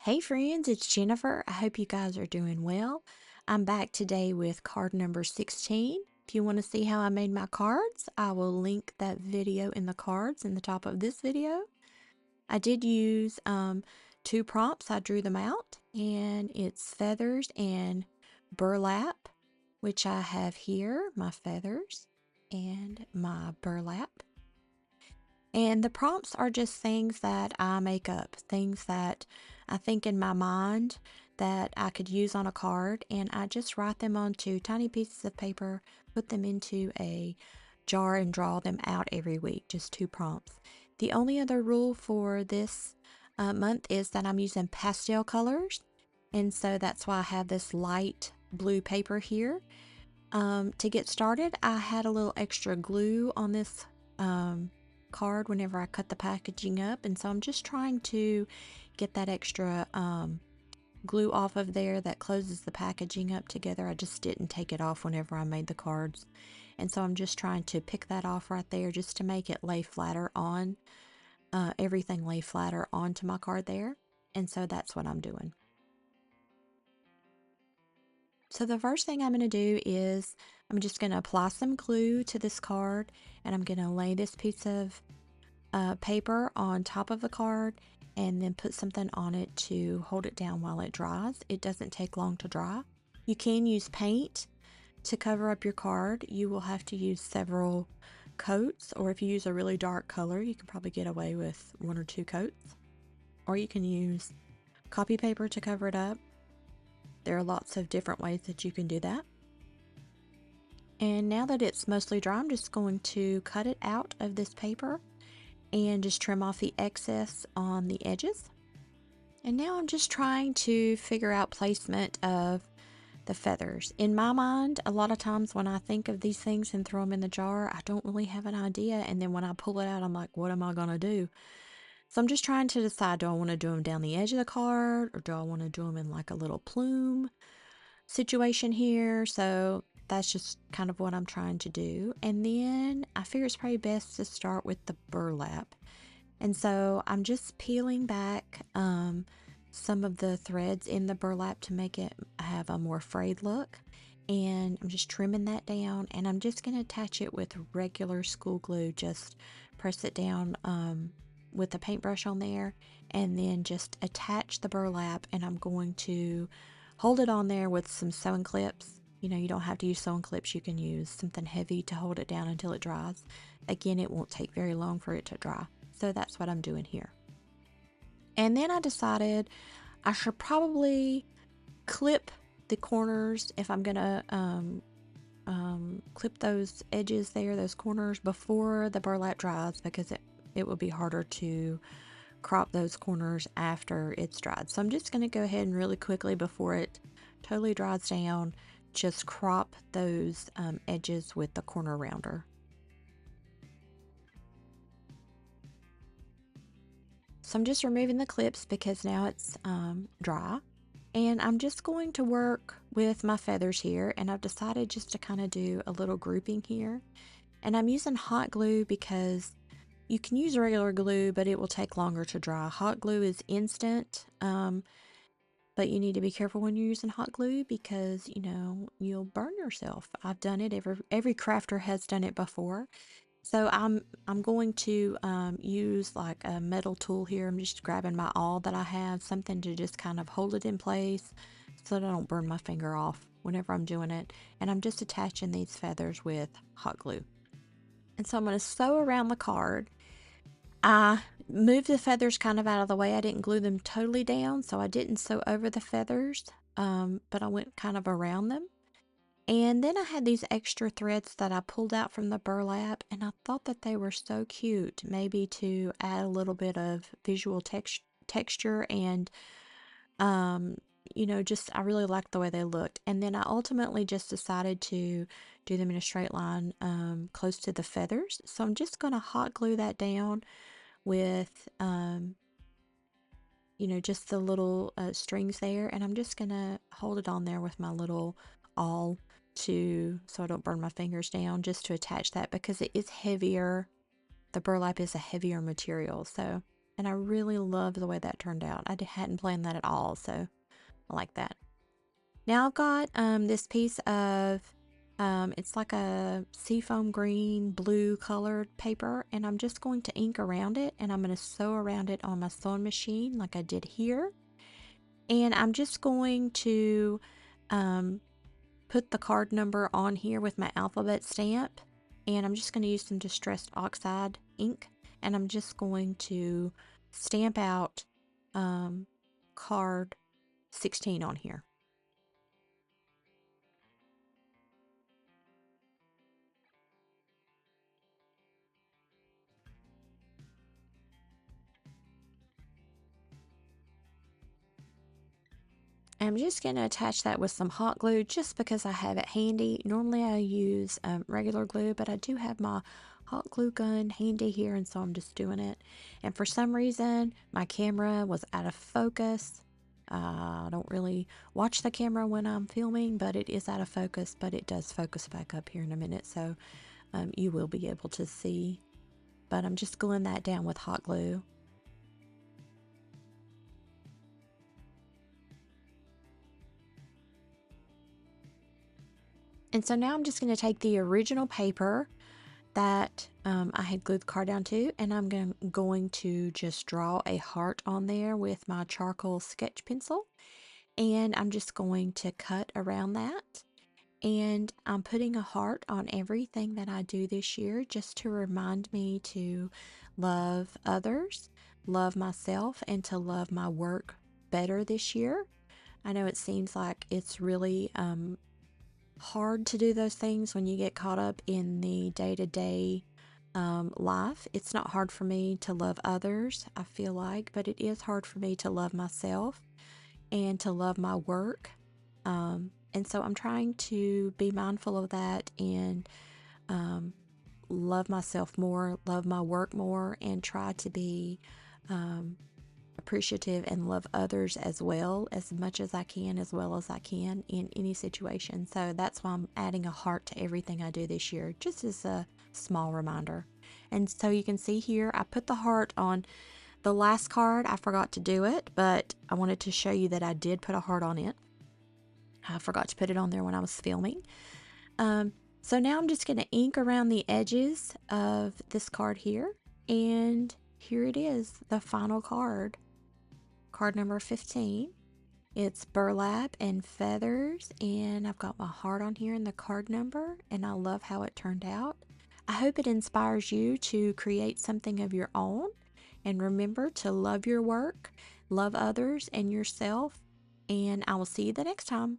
Hey friends, it's Jennifer. I hope you guys are doing well. I'm back today with card number 16. If you want to see how I made my cards, I will link that video in the cards in the top of this video. I did use two prompts. I drew them out, and it's feathers and burlap, which I have here, my feathers and my burlap. And the prompts are just things that I make up, things that I think in my mind that I could use on a card, and I just write them onto tiny pieces of paper, put them into a jar, and draw them out every week. Just two prompts. The only other rule for this month is that I'm using pastel colors, and so that's why I have this light blue paper here. To get started, I had a little extra glue on this card whenever I cut the packaging up, and so I'm just trying to get that extra glue off of there that closes the packaging up together. I just didn't take it off whenever I made the cards, and so I'm just trying to pick that off right there just to make it lay flatter on everything lay flatter onto my card there, and so that's what I'm doing. So the first thing I'm going to do is I'm just going to apply some glue to this card, and I'm going to lay this piece of paper on top of the card and then put something on it to hold it down while it dries. It doesn't take long to dry. You can use paint to cover up your card. You will have to use several coats, or if you use a really dark color, you can probably get away with one or two coats. Or you can use copy paper to cover it up. There are lots of different ways that you can do that. And now that it's mostly dry, I'm just going to cut it out of this paper and just trim off the excess on the edges. And now I'm just trying to figure out placement of the feathers. In my mind, a lot of times when I think of these things and throw them in the jar, I don't really have an idea. And then when I pull it out, I'm like, what am I going to do? So I'm just trying to decide, do I want to do them down the edge of the card, or do I want to do them in like a little plume situation here? So that's just kind of what I'm trying to do. And then I figure it's probably best to start with the burlap. And so I'm just peeling back some of the threads in the burlap to make it have a more frayed look. And I'm just trimming that down, and I'm just going to attach it with regular school glue. Just press it down with a paintbrush on there, and then just attach the burlap, and I'm going to hold it on there with some sewing clips. You know, you don't have to use sewing clips. You can use something heavy to hold it down until it dries. Again, it won't take very long for it to dry. So that's what I'm doing here. And then I decided I should probably clip the corners if I'm gonna clip those edges there, those corners, before the burlap dries, because it will be harder to crop those corners after it's dried. So I'm just going to go ahead and really quickly, before it totally dries down, just crop those edges with the corner rounder. So I'm just removing the clips because now it's dry. And I'm just going to work with my feathers here, and I've decided just to kind of do a little grouping here. And I'm using hot glue because you can use regular glue, but it will take longer to dry. Hot glue is instant, but you need to be careful when you're using hot glue because, you know, you'll burn yourself. I've done it. Every crafter has done it before. So I'm going to use like a metal tool here. I'm just grabbing my awl that I have, something to just kind of hold it in place so that I don't burn my finger off whenever I'm doing it. And I'm just attaching these feathers with hot glue. And so I'm going to sew around the card. I moved the feathers kind of out of the way. I didn't glue them totally down, so I didn't sew over the feathers, but I went kind of around them. And then I had these extra threads that I pulled out from the burlap, and I thought that they were so cute, maybe to add a little bit of visual texture and, um, you know, just I really liked the way they looked. And then I ultimately just decided to do them in a straight line close to the feathers. So I'm just going to hot glue that down with, you know, just the little strings there. And I'm just going to hold it on there with my little awl so I don't burn my fingers down, just to attach that because it is heavier. The burlap is a heavier material. So And I really love the way that turned out. Hadn't planned that at all, so I like that. Now I've got this piece of, it's like a seafoam green, blue colored paper, and I'm just going to ink around it, and I'm going to sew around it on my sewing machine like I did here. And I'm just going to put the card number on here with my alphabet stamp, and I'm just going to use some Distressed Oxide ink, and I'm just going to stamp out card 16 on here. I'm just going to attach that with some hot glue just because I have it handy. Normally I use regular glue, but I do have my hot glue gun handy here, and so I'm just doing it. And for some reason, my camera was out of focus. I don't really watch the camera when I'm filming, but it is out of focus, but it does focus back up here in a minute, so you will be able to see. But I'm just gluing that down with hot glue. And so now I'm just going to take the original paper that I had glued the card down to, and I'm going to just draw a heart on there with my charcoal sketch pencil, and I'm just going to cut around that. And I'm putting a heart on everything that I do this year just to remind me to love others, love myself, and to love my work better this year. I know it seems like it's really hard to do those things when you get caught up in the day-to-day life. It's not hard for me to love others, I feel like, but it is hard for me to love myself and to love my work. And so I'm trying to be mindful of that and love myself more, love my work more, and try to be appreciative and love others as well, as much as I can, as well as I can in any situation. So that's why I'm adding a heart to everything I do this year, just as a small reminder. And so you can see here, I put the heart on the last card. I forgot to do it, but I wanted to show you that I did put a heart on it. I forgot to put it on there when I was filming. So now I'm just going to ink around the edges of this card here, and here it is, the final card. Card number 15. It's burlap and feathers, and I've got my heart on here and the card number, and I love how it turned out. I hope it inspires you to create something of your own, and remember to love your work, love others and yourself, and I will see you the next time.